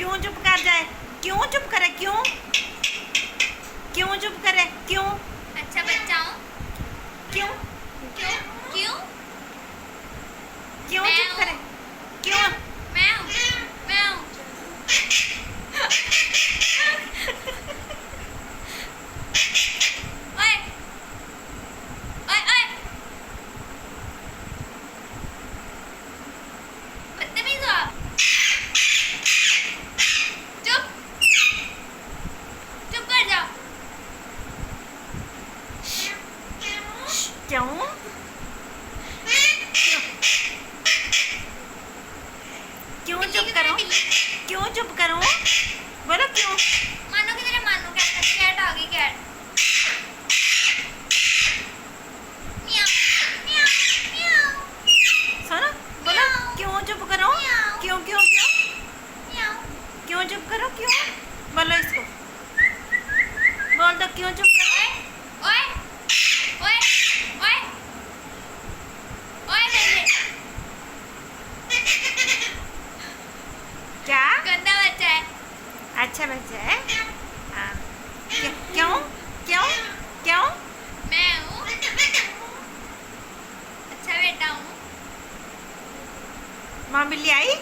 क्यों चुप कर जाए? क्यों चुप करे? क्यों क्यों चुप करे? क्यों? अच्छा बच्चा हूँ। क्यों क्यों क्यों क्यों मैं चुप हूँ। करे? क्यों? मैं हूँ मैं हूँ। ओए ओए ओए बदतमीज हो आप। चुप चुप कर जाओ। क्यों? क्यों बिल्ली चुप की करो? तरह बिल्ली। क्यों चुप करूं? बोलो क्यों? मानो की तरह मानो। कैट कैट आ गई कैट। म्याऊ म्याऊ म्याऊ सुनो, बोलो क्यों चुप करो? म्याऊ। क्यों क्यों क्यों म्याऊ। क्यों चुप करो? क्यों? बोलो इसको, बोल दो क्यों चुप करो? ओए ओए ओए ओए नन्हे क्या? गंदा बच्चा है। अच्छा बच्चा है। हाँ। क्यों क्यों क्यों? मैं हूँ अच्छा बेटा हूँ। माँ बिल्ली आई?